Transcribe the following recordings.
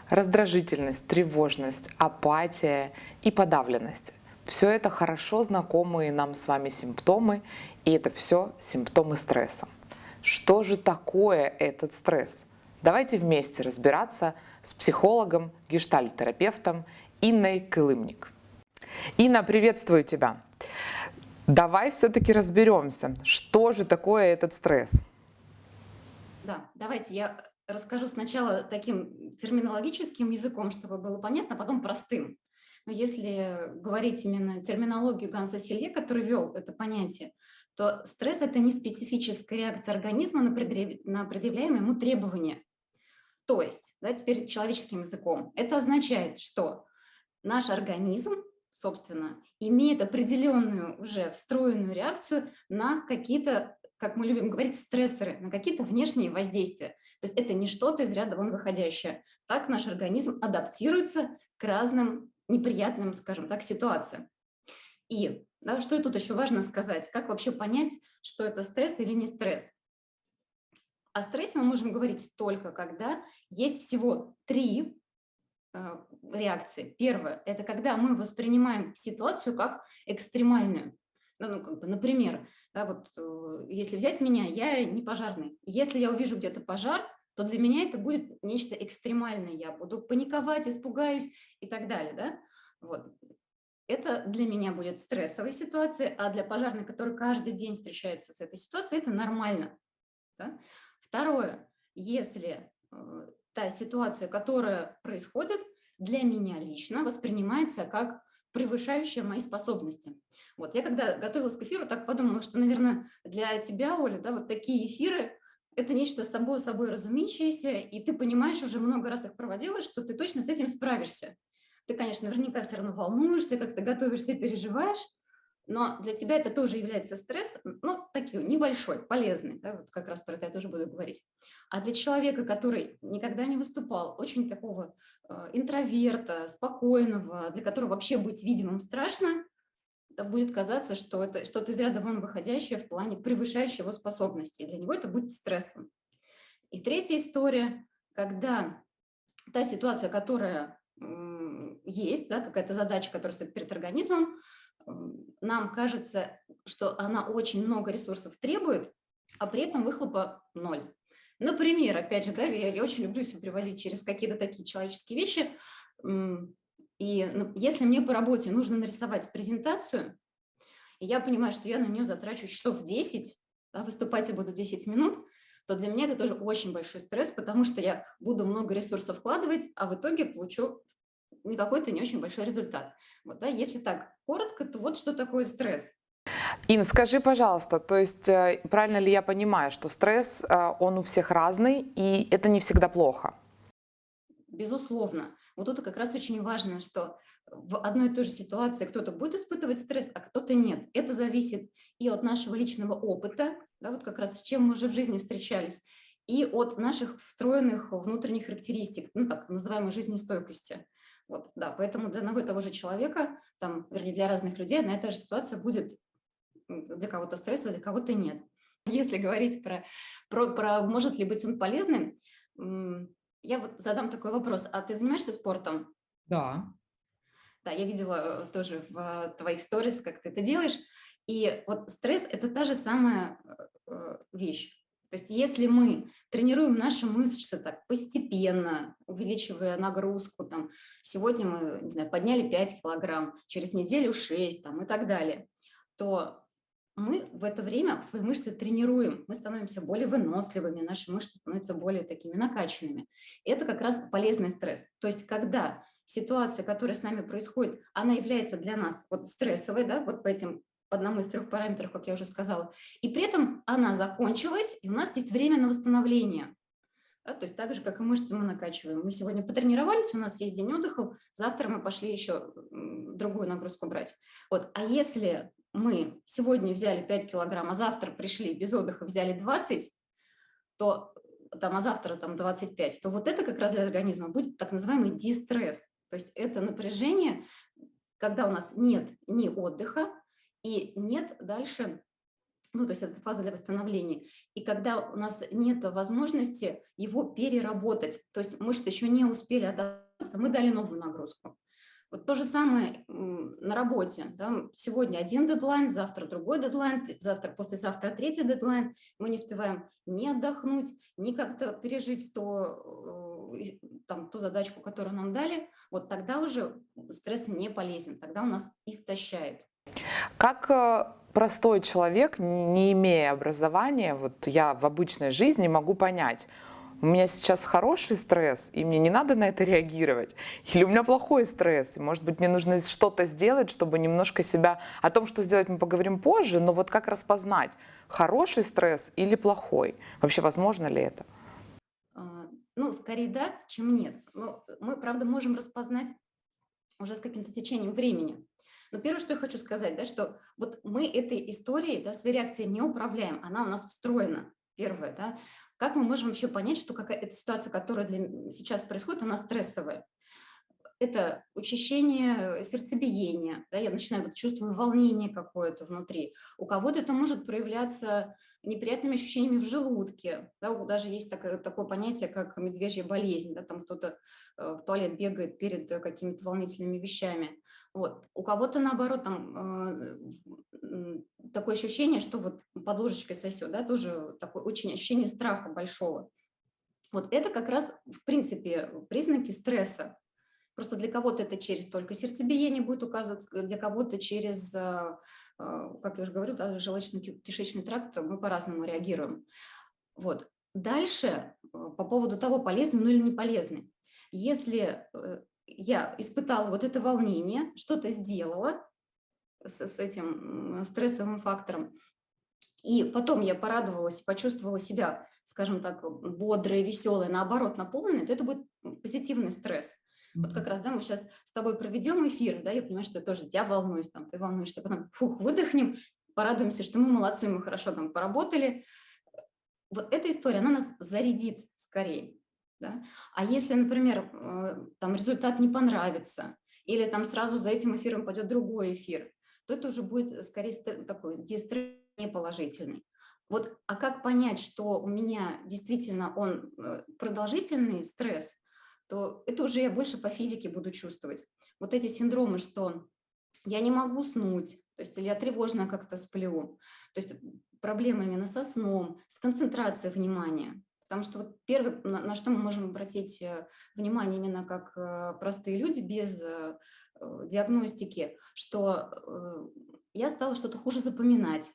Раздражительность, тревожность, апатия и подавленность. Все это хорошо знакомые нам с вами симптомы, и это все симптомы стресса. Что же такое этот стресс? Давайте вместе разбираться с психологом, гештальт-терапевтом Инной Кылымник. Инна, приветствую тебя. Давай все-таки разберемся, что же такое этот стресс. Да, давайте я расскажу сначала таким терминологическим языком, чтобы было понятно, а потом простым. Но если говорить именно терминологию Ганса Селье, который ввел это понятие, то стресс – это не специфическая реакция организма на предъявляемые ему требования. То есть, да, теперь человеческим языком, это означает, что наш организм, собственно, имеет определенную уже встроенную реакцию на какие-то, как мы любим говорить, стрессоры, на какие-то внешние воздействия. То есть это не что-то из ряда вон выходящее. Так наш организм адаптируется к разным неприятным, скажем так, ситуациям. И да, что тут еще важно сказать, как вообще понять, что это стресс или не стресс. О стрессе мы можем говорить только когда есть всего три реакции. Первое – это когда мы воспринимаем ситуацию как экстремальную. Ну, как бы, например, да, вот, если взять меня, я не пожарный. Если я увижу где-то пожар, то для меня это будет нечто экстремальное. Я буду паниковать, испугаюсь и так далее. Да? Вот. Это для меня будет стрессовая ситуация, а для пожарной, который каждый день встречается с этой ситуацией, это нормально. Да? Второе, если та ситуация, которая происходит, для меня лично воспринимается как превышающая мои способности. Вот я когда готовилась к эфиру, так подумала, что, наверное, для тебя, Оля, да, вот такие эфиры – это нечто собой разумеющееся, и ты понимаешь, уже много раз их проводила, что ты точно с этим справишься. Ты, конечно, наверняка все равно волнуешься, как ты готовишься, переживаешь, но для тебя это тоже является стресс, ну, такой небольшой, полезный, да, вот как раз про это я тоже буду говорить. А для человека, который никогда не выступал, очень такого интроверта, спокойного, для которого вообще быть видимым страшно, это будет казаться, что это что-то из ряда вон выходящее в плане превышающего его способности. И для него это будет стрессом. И третья история, когда та ситуация, которая есть, да, какая-то задача, которая стоит перед организмом, нам кажется, что она очень много ресурсов требует, а при этом выхлопа ноль. Например, опять же, да, я очень люблю все приводить через какие-то такие человеческие вещи. И если мне по работе нужно нарисовать презентацию, и я понимаю, что я на нее затрачу часов 10, да, выступать я буду 10 минут, то для меня это тоже очень большой стресс, потому что я буду много ресурсов вкладывать, а в итоге получу не какой-то не очень большой результат. Вот, да, если так коротко, то вот что такое стресс. Ин, скажи, пожалуйста, то есть правильно ли я понимаю, что стресс, он у всех разный, и это не всегда плохо? Безусловно. Вот тут как раз очень важно, что в одной и той же ситуации кто-то будет испытывать стресс, а кто-то нет. Это зависит и от нашего личного опыта, да, вот как раз с чем мы уже в жизни встречались, и от наших встроенных внутренних характеристик, ну так называемой жизнестойкости. Вот, да, поэтому для одного и того же человека, там, вернее, для разных людей одна и та же ситуация будет для кого-то стрессовой, для кого-то нет. Если говорить про может ли быть он полезным, я вот задам такой вопрос. А ты занимаешься спортом? Да, Да, я видела тоже в твоих сторис, как ты это делаешь. И вот стресс – это та же самая вещь. То есть если мы тренируем наши мышцы так постепенно, увеличивая нагрузку, там, сегодня мы, не знаю, подняли 5 килограмм, через неделю 6 там, и так далее, то мы в это время свои мышцы тренируем, мы становимся более выносливыми, наши мышцы становятся более такими накачанными. И это как раз полезный стресс. То есть когда ситуация, которая с нами происходит, она является для нас вот стрессовой, да, вот по этим по одному из трех параметров, как я уже сказала, и при этом она закончилась, и у нас есть время на восстановление. Да, то есть так же, как и мышцы мы накачиваем. Мы сегодня потренировались, у нас есть день отдыха, завтра мы пошли еще другую нагрузку брать. Вот. А если мы сегодня взяли 5 килограмм, а завтра пришли без отдыха, взяли 20, то там, а завтра там 25, то вот это как раз для организма будет так называемый дистресс. То есть это напряжение, когда у нас нет ни отдыха и нет дальше Ну, то есть это фаза для восстановления. И когда у нас нет возможности его переработать, то есть мышцы еще не успели адаптироваться, мы дали новую нагрузку. Вот то же самое на работе. Да? Сегодня один дедлайн, завтра другой дедлайн, завтра, послезавтра третий дедлайн. Мы не успеваем ни отдохнуть, ни как-то пережить ту задачку, которую нам дали. Вот тогда уже стресс не полезен, тогда у нас истощает. Как простой человек, не имея образования, вот я в обычной жизни могу понять, у меня сейчас хороший стресс, и мне не надо на это реагировать, или у меня плохой стресс, и, может быть, мне нужно что-то сделать, чтобы немножко себя... О том, что сделать, мы поговорим позже, но вот как распознать, хороший стресс или плохой? Вообще, возможно ли это? Ну, скорее да, чем нет. Но мы, правда, можем распознать уже с каким-то течением времени. Но первое, что я хочу сказать, да, что вот мы этой историей, да, своей реакцией не управляем, она у нас встроена. Первое, да. Как мы можем вообще понять, что какая-то ситуация, которая сейчас происходит, она стрессовая? Это учащение сердцебиения, да, я начинаю вот чувствую волнение какое-то внутри. У кого-то это может проявляться неприятными ощущениями в желудке, да, даже есть такое понятие, как медвежья болезнь, да, там кто-то в туалет бегает перед какими-то волнительными вещами. Вот. У кого-то наоборот там такое ощущение, что вот под ложечкой сосет, да, тоже такое очень ощущение страха большого. Вот это как раз в принципе признаки стресса. Просто для кого-то это через только сердцебиение будет указываться, для кого-то через, как я уже говорю, да, желудочно-кишечный тракт, мы по-разному реагируем. Вот. Дальше по поводу того, полезный, ну или не полезный. Если я испытала вот это волнение, что-то сделала с этим стрессовым фактором, и потом я порадовалась, почувствовала себя, скажем так, бодрой, веселой, наоборот, наполненной, то это будет позитивный стресс. Вот как раз, да, мы сейчас с тобой проведем эфир, да, я понимаю, что я волнуюсь, там, ты волнуешься, потом, выдохнем, порадуемся, что мы молодцы, мы хорошо там поработали. Вот эта история, она нас зарядит скорее, да. А если, например, там результат не понравится, или там сразу за этим эфиром пойдет другой эфир, то это уже будет скорее такой дистресс неположительный. Вот, а как понять, что у меня действительно он продолжительный стресс, то это уже я больше по физике буду чувствовать. Вот эти синдромы, что я не могу уснуть, то есть или я тревожно как-то сплю, то есть проблемы именно со сном, с концентрацией внимания. Потому что вот первое, на что мы можем обратить внимание именно как простые люди без диагностики, что я стала что-то хуже запоминать,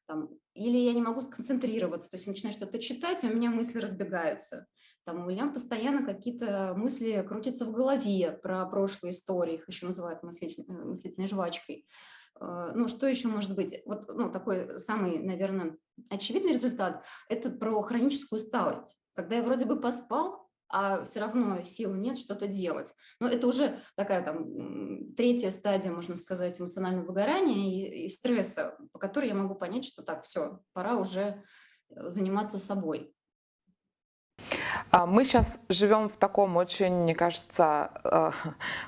там, или я не могу сконцентрироваться, то есть я начинаю что-то читать, и у меня мысли разбегаются. Там, у меня постоянно какие-то мысли крутятся в голове про прошлые истории, их еще называют мыслительной жвачкой. Ну, что еще может быть? Вот, ну, такой самый, наверное, очевидный результат – это про хроническую усталость. Когда я вроде бы поспал, а все равно сил нет что-то делать. Но это уже такая там третья стадия, можно сказать, эмоционального выгорания и стресса, по которой я могу понять, что так, все, пора уже заниматься собой. Мы сейчас живем в таком очень, мне кажется,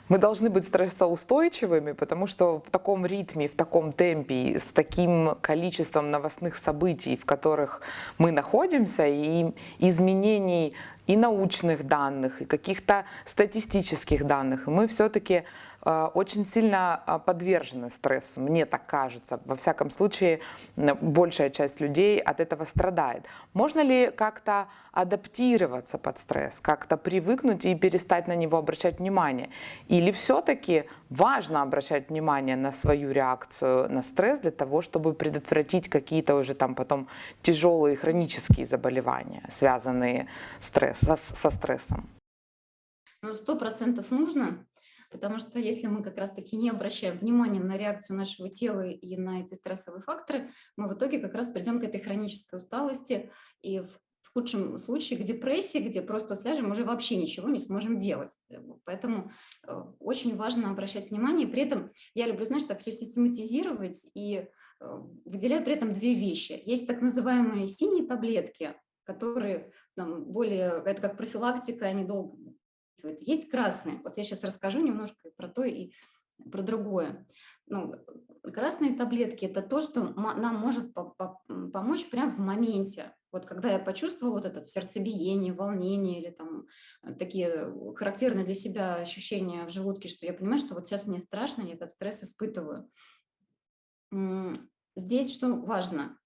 мы должны быть стрессоустойчивыми, потому что в таком ритме, в таком темпе, с таким количеством новостных событий, в которых мы находимся, и изменений и научных данных, и каких-то статистических данных, мы все-таки очень сильно подвержены стрессу, мне так кажется. Во всяком случае, большая часть людей от этого страдает. Можно ли как-то адаптироваться под стресс, как-то привыкнуть и перестать на него обращать внимание? Или все-таки важно обращать внимание на свою реакцию на стресс для того, чтобы предотвратить какие-то уже там потом тяжелые хронические заболевания, связанные со стрессом? Ну, 100% нужно. Потому что если мы как раз-таки не обращаем внимания на реакцию нашего тела и на эти стрессовые факторы, мы в итоге как раз придем к этой хронической усталости и в худшем случае к депрессии, где просто сляжем, уже вообще ничего не сможем делать. Поэтому очень важно обращать внимание. При этом я люблю, знаешь, так все систематизировать и выделяю при этом две вещи. Есть так называемые синие таблетки, которые там, более, это как профилактика, они долго. Есть красные. Вот я сейчас расскажу немножко про то, и про другое. Ну, красные таблетки – это то, что нам может помочь прямо в моменте. Вот когда я почувствовала вот это сердцебиение, волнение или там такие характерные для себя ощущения в желудке, что я понимаю, что вот сейчас мне страшно, я этот стресс испытываю. Здесь что важно?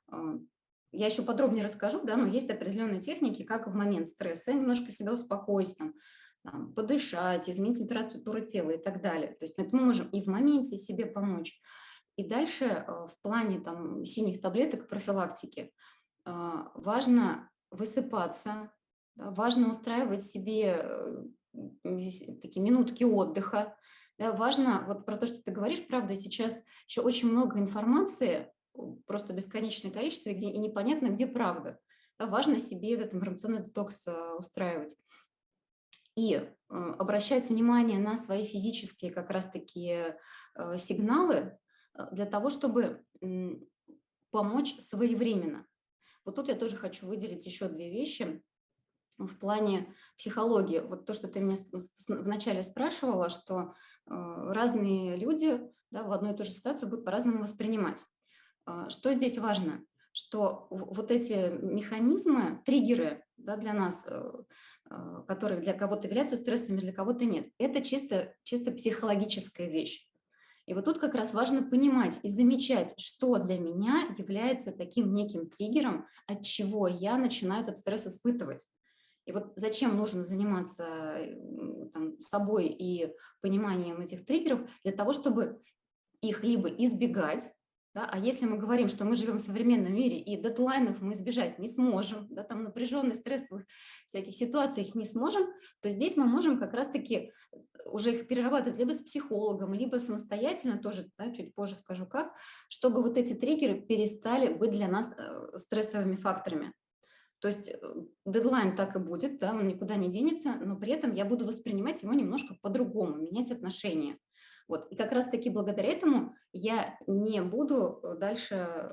А, Я еще подробнее расскажу, да, но есть определенные техники, как в момент стресса немножко себя успокоить, там, подышать, изменить температуру тела и так далее. То есть это мы можем и в моменте себе помочь. И дальше в плане там, синих таблеток профилактики важно высыпаться, да, важно устраивать себе такие минутки отдыха. Да, важно, вот про то, что ты говоришь, правда, сейчас еще очень много информации, просто бесконечное количество, где и непонятно, где правда. Да, важно себе этот информационный детокс устраивать. И обращать внимание на свои физические как раз-таки сигналы для того, чтобы помочь своевременно. Вот тут я тоже хочу выделить еще две вещи в плане психологии. Вот то, что ты меня вначале спрашивала, что разные люди, да, в одну и ту же ситуацию будут по-разному воспринимать. Что здесь важно? Что вот эти механизмы, триггеры, да, для нас, которые для кого-то являются стрессами, для кого-то нет, это чисто психологическая вещь. И вот тут как раз важно понимать и замечать, что для меня является таким неким триггером, от чего я начинаю этот стресс испытывать. И вот зачем нужно заниматься там, собой и пониманием этих триггеров, для того, чтобы их либо избегать, да, а если мы говорим, что мы живем в современном мире и дедлайнов мы избежать не сможем, да, там напряженных, стрессовых всяких ситуациях не сможем, то здесь мы можем как раз-таки уже их перерабатывать либо с психологом, либо самостоятельно, тоже да, чуть позже скажу как, чтобы вот эти триггеры перестали быть для нас стрессовыми факторами. То есть дедлайн так и будет, да, он никуда не денется, но при этом я буду воспринимать его немножко по-другому, менять отношения. Вот. И как раз-таки благодаря этому я не буду дальше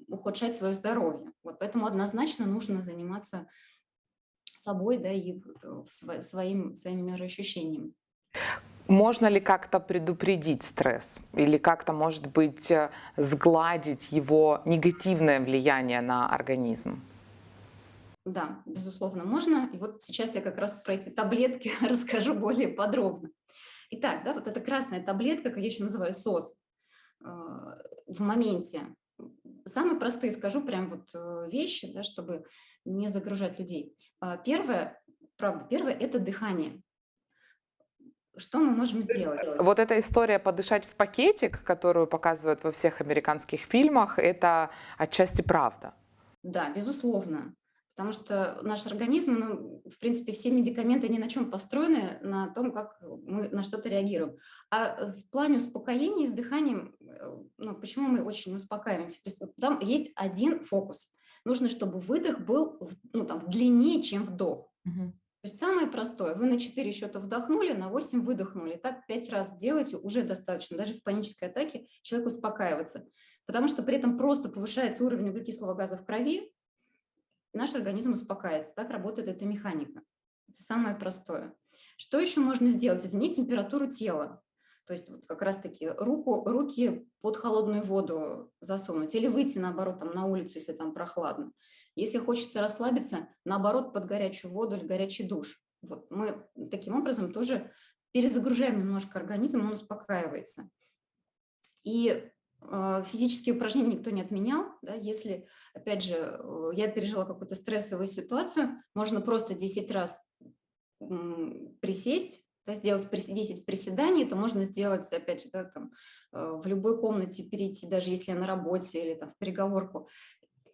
ухудшать свое здоровье. Вот. Поэтому однозначно нужно заниматься собой, да, и своими мироощущениями. Можно ли как-то предупредить стресс? Или как-то, может быть, сгладить его негативное влияние на организм? Да, безусловно, можно. И вот сейчас я как раз про эти таблетки расскажу более подробно. Итак, да, вот эта красная таблетка, как я еще называю СОС, в моменте. Самые простые скажу прям вот вещи, да, чтобы не загружать людей. Первое, правда, первое – это дыхание. Что мы можем сделать? Вот эта история «подышать в пакетик», которую показывают во всех американских фильмах, это отчасти правда. Да, безусловно. Потому что наш организм, ну, в принципе, все медикаменты, они на чем построены? На том, как мы на что-то реагируем. А в плане успокоения с дыханием, ну, почему мы очень успокаиваемся? То есть там есть один фокус. Нужно, чтобы выдох был ну, там, длиннее, чем вдох. Мгм. То есть самое простое. Вы на 4 счета вдохнули, на 8 выдохнули. Так 5 раз сделайте, уже достаточно. Даже в панической атаке человек успокаивается. Потому что при этом просто повышается уровень углекислого газа в крови, наш организм успокаивается. Так работает эта механика. Это самое простое. Что еще можно сделать? Изменить температуру тела. То есть вот как раз-таки руки под холодную воду засунуть или выйти, наоборот, там, на улицу, если там прохладно. Если хочется расслабиться, наоборот, под горячую воду или горячий душ. Вот мы таким образом тоже перезагружаем немножко организм, он успокаивается. И физические упражнения никто не отменял. Да, если, опять же, я пережила какую-то стрессовую ситуацию, можно просто 10 раз присесть, да, сделать 10 приседаний, это можно сделать, опять же, да, там, в любой комнате перейти, даже если я на работе или там, в переговорку,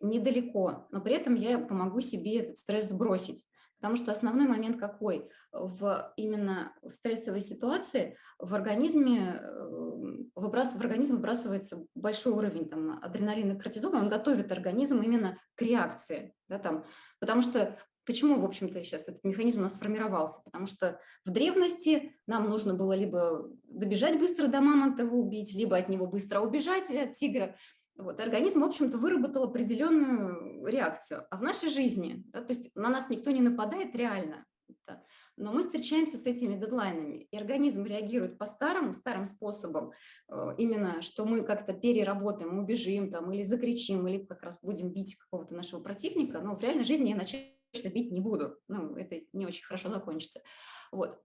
недалеко, но при этом я помогу себе этот стресс сбросить. Потому что основной момент какой? Именно в стрессовой ситуации в организме выбрасывается большой уровень там, адреналина и кортизола, он готовит организм именно к реакции. Да, там, потому что почему, в общем-то, сейчас этот механизм у нас сформировался? Потому что в древности нам нужно было либо добежать быстро до мамонта, его убить, либо от него быстро убежать, или от тигра. Вот, организм, в общем-то, выработал определенную реакцию. А в нашей жизни, да, то есть на нас никто не нападает реально, это Но мы встречаемся с этими дедлайнами, и организм реагирует по-старому, старым способом, именно что мы как-то переработаем, убежим там, или закричим, или как раз будем бить какого-то нашего противника, но в реальной жизни я точно бить не буду, ну, это не очень хорошо закончится. Вот.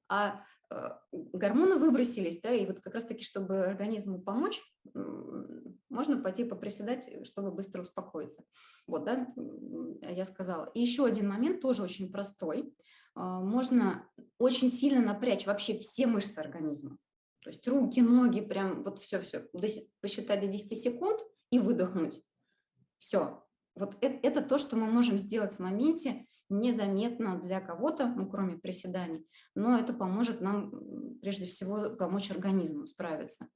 Гормоны выбросились, да, и вот как раз-таки, чтобы организму помочь, можно пойти поприседать, чтобы быстро успокоиться. Вот, да, я сказала. И еще один момент, тоже очень простой. Можно очень сильно напрячь вообще все мышцы организма. То есть руки, ноги, прям вот все-все. Посчитать до 10 секунд и выдохнуть. Все. Вот это то, что мы можем сделать в моменте, незаметно для кого-то, ну, кроме приседаний, но это поможет нам, прежде всего, помочь организму справиться.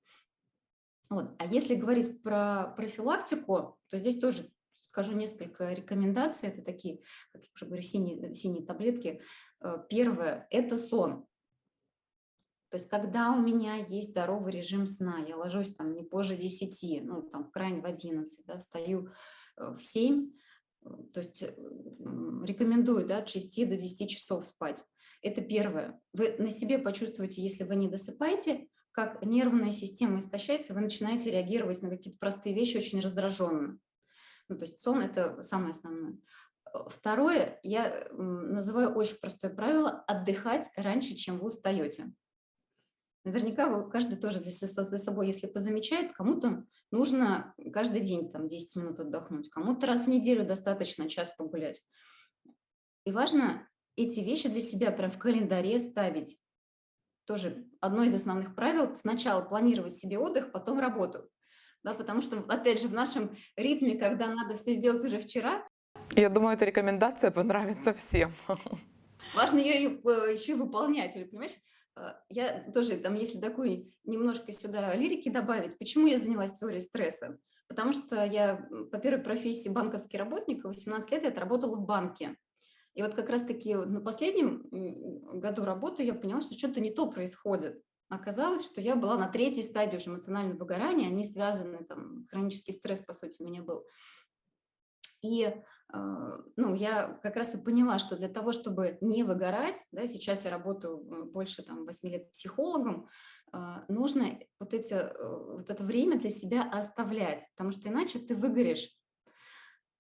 Вот. А если говорить про профилактику, то здесь тоже скажу несколько рекомендаций. Это такие, как я уже говорю, синие таблетки. Первое – это сон. То есть когда у меня есть здоровый режим сна, я ложусь там не позже 10, ну там в крайне в 11, да, встаю в 7, то есть рекомендую, да, от 6 до 10 часов спать. Это первое. Вы на себе почувствуете, если вы не досыпаете, как нервная система истощается, вы начинаете реагировать на какие-то простые вещи очень раздраженно. Ну, то есть сон – это самое основное. Второе, я называю очень простое правило – отдыхать раньше, чем вы устаете. Наверняка каждый тоже для собой, если позамечает, кому-то нужно каждый день там 10 минут отдохнуть, кому-то раз в неделю достаточно час погулять. И важно эти вещи для себя прям в календаре ставить. Тоже одно из основных правил – сначала планировать себе отдых, потом работу. Да, потому что, опять же, в нашем ритме, когда надо все сделать уже вчера. Я думаю, эта рекомендация понравится всем. Важно ее еще и выполнять, понимаешь? Я тоже, там, если такой немножко сюда лирики добавить, почему я занялась теорией стресса? Потому что я по первой профессии банковский работник, 18 лет я отработала в банке. И вот как раз-таки на последнем году работы я поняла, что что-то не то происходит. Оказалось, что я была на 3-й стадии уже эмоционального выгорания, они связаны, там, хронический стресс, по сути, у меня был. И ну, я как раз и поняла, что для того, чтобы не выгорать, да, сейчас я работаю больше там, 8 лет психологом, нужно вот это время для себя оставлять, потому что иначе ты выгоришь.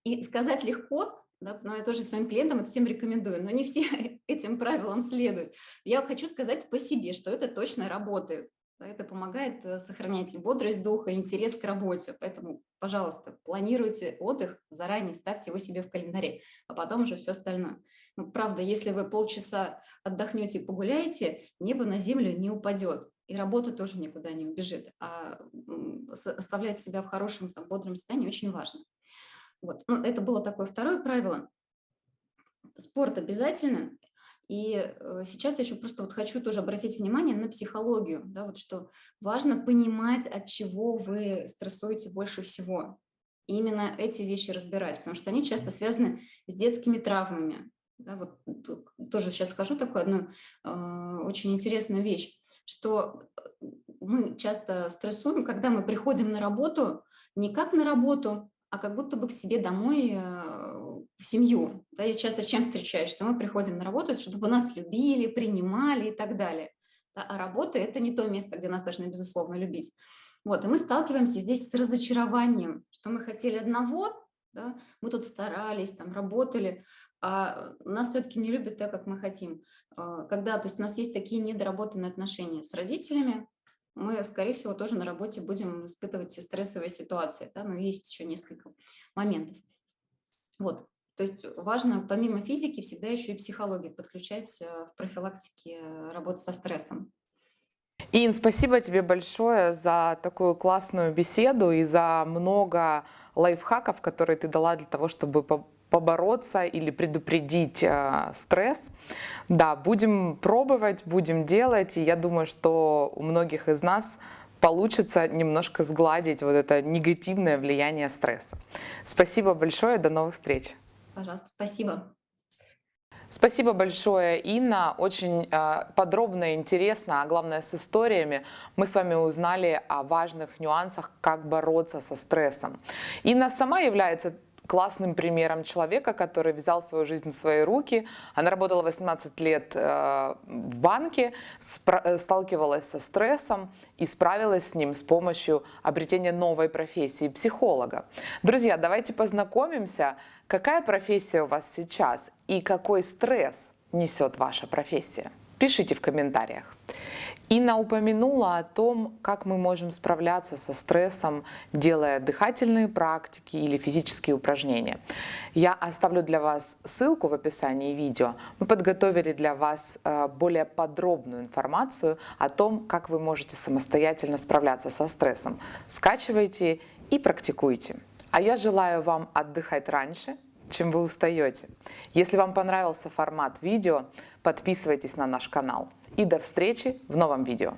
И сказать легко, да, но я тоже своим клиентам это всем рекомендую, но не все этим правилам следуют. Я хочу сказать по себе, что это точно работает. Это помогает сохранять бодрость духа, интерес к работе. Поэтому, пожалуйста, планируйте отдых заранее, ставьте его себе в календаре, а потом уже все остальное. Ну, правда, если вы полчаса отдохнете и погуляете, небо на землю не упадет, и работа тоже никуда не убежит. А оставлять себя в хорошем, там, бодром состоянии очень важно. Вот. Ну, это было такое второе правило. Спорт обязательно. И сейчас я еще просто вот хочу тоже обратить внимание на психологию, да, вот что важно понимать, от чего вы стрессуете больше всего. И именно эти вещи разбирать, потому что они часто связаны с детскими травмами. Да, вот тоже сейчас скажу такую одну очень интересную вещь, что мы часто стрессуем, когда мы приходим на работу не как на работу, а как будто бы к себе домой, в семью. Да, я часто с чем встречаюсь, что мы приходим на работу, чтобы нас любили, принимали и так далее. Да, а работа – это не то место, где нас должны, безусловно, любить. Вот, и мы сталкиваемся здесь с разочарованием, что мы хотели одного, да, мы тут старались, там, работали, а нас все-таки не любят так, как мы хотим. Когда, то есть у нас есть такие недоработанные отношения с родителями, мы, скорее всего, тоже на работе будем испытывать все стрессовые ситуации, да, но есть еще несколько моментов. Вот, то есть важно помимо физики всегда еще и психологию подключать в профилактике работы со стрессом. Ин, спасибо тебе большое за такую классную беседу и за много лайфхаков, которые ты дала для того, чтобы побороться или предупредить стресс. Да, будем пробовать, будем делать, и я думаю, что у многих из нас получится немножко сгладить вот это негативное влияние стресса. Спасибо большое, до новых встреч. Пожалуйста, спасибо. Спасибо большое, Инна. Очень подробно и интересно, а главное с историями, мы с вами узнали о важных нюансах, как бороться со стрессом. Инна сама является классным примером человека, который взял свою жизнь в свои руки. Она работала 18 лет в банке, сталкивалась со стрессом и справилась с ним с помощью обретения новой профессии психолога. Друзья, давайте познакомимся, какая профессия у вас сейчас и какой стресс несет ваша профессия. Пишите в комментариях. Инна упомянула о том, как мы можем справляться со стрессом, делая дыхательные практики или физические упражнения. Я оставлю для вас ссылку в описании видео. Мы подготовили для вас более подробную информацию о том, как вы можете самостоятельно справляться со стрессом. Скачивайте и практикуйте. А я желаю вам отдыхать раньше, чем вы устаете. Если вам понравился формат видео, подписывайтесь на наш канал. И до встречи в новом видео.